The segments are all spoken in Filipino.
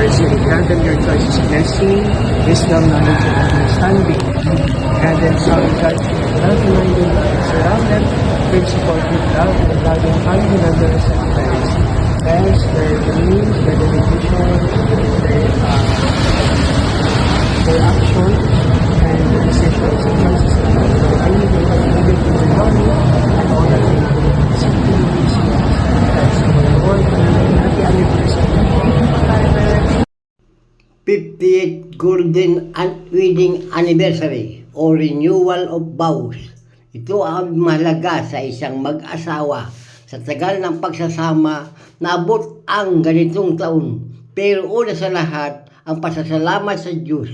anniversary. Grant them your choices of blessing, wisdom, knowledge, and understanding. Grant them sound judgment, love-minded, and surround them with supportive love and loving kindness and prayers. Bless their dreams, their dedication, their actions, and the decisions and choices that they make. I need to give it to the body and all that they do. Simply receive thanks to the Lord and happy anniversary. 58th Golden Wedding Anniversary o Renewal of Vows. Ito ang mahalaga sa isang mag-asawa. Sa tagal ng pagsasama, naabot ang ganitong taon. Pero una sa lahat, ang pasasalamat sa Diyos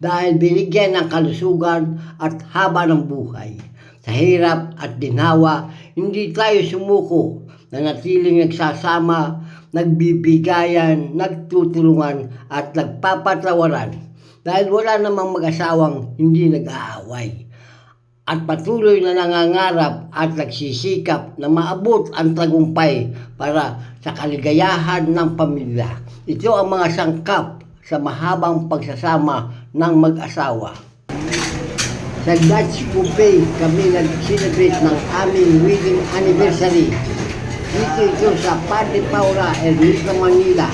dahil binigyan ng kalusugan at haba ng buhay. Sa hirap at ginhawa, hindi tayo sumuko, nanatiling nagsasama, nagbibigayan, nagtutulungan at nagpapatawaran dahil wala namang mag-asawang hindi nag-aaway at patuloy na nangangarap at nagsisikap na maabot ang tagumpay para sa kaligayahan ng pamilya. Ito ang mga sangkap sa mahabang pagsasama ng mag-asawa. Sa Dutch Buffet kami nag-celebrate ng aming wedding anniversary. Dito sa Padre Paula, Ermita, Manila.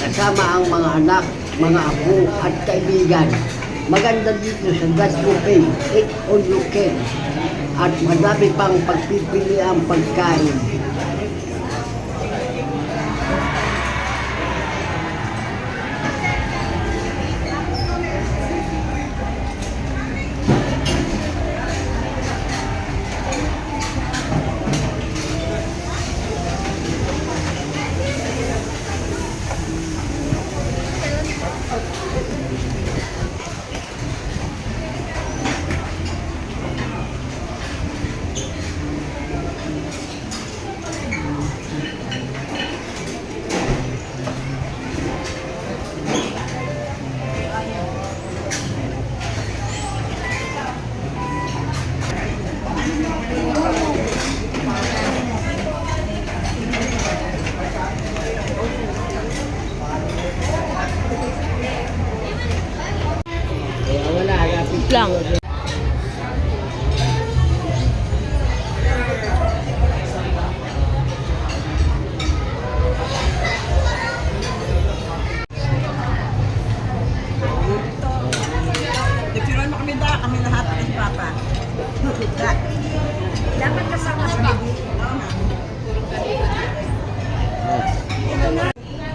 Kasama ang mga anak, mga apo at kaibigan. Maganda dito sa Dutch Buffet, eat all you can. At madami pang pagpipili ang pagkain. Lang. Nagsiroon mo kami lahat ng Papa. Dapat kasama sa baby.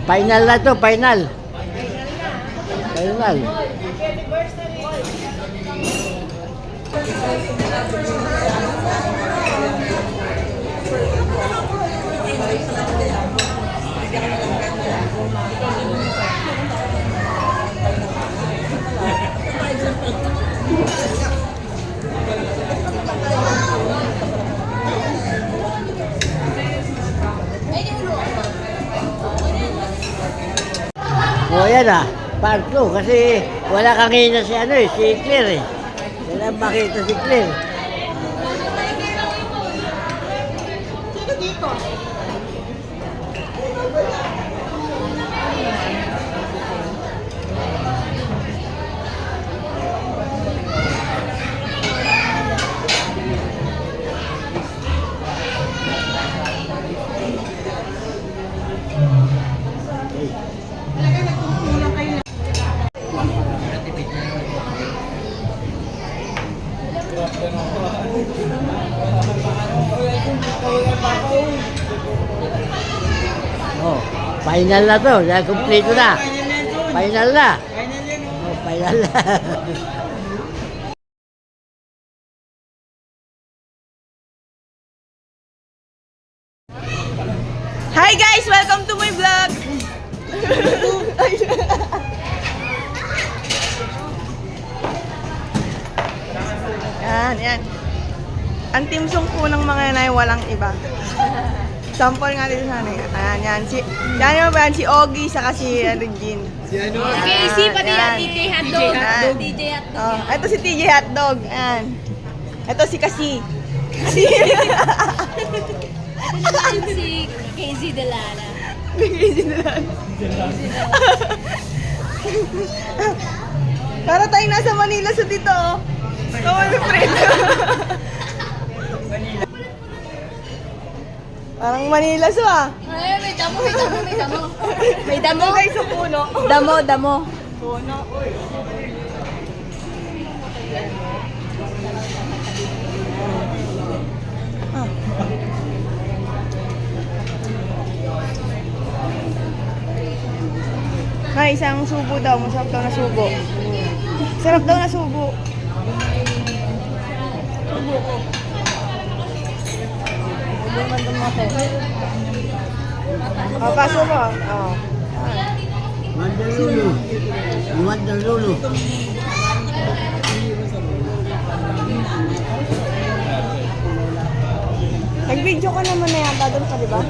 Final na to, final. Final. O yan part 2 kasi wala kang hina si si Claire eh. Wala makita si Claire. Sino dito? Oh, final na to. Dahil kumpleto na. Final na. Oh, final na. Hi guys! Welcome to my vlog! Yan. Ang timsong po ng mga yan ay walang iba. Sample nga dito sana. Yan. Si Ogie, saka si Regine. Casey, pati yan, TJ Hotdog. TJ Hotdog. Ito si TJ Hotdog. Ayan. Ito si Kasi. Si Casey Delana. Casey Delana. Para tayong nasa Manila sa dito, oh. Kawal yung friend. Parang Manila so ah. Ay, may damo, may damo, may damo. May damo. Guys, sa puno. Damo, damo. Puno, uy. May isang subo daw. Masarap daw na subo. Sarap daw na subo. Subo ko. Oh, paso ko. Oh. Mandalulu. Mandalulu. Nag-video ka naman na yata doon ka, di ba?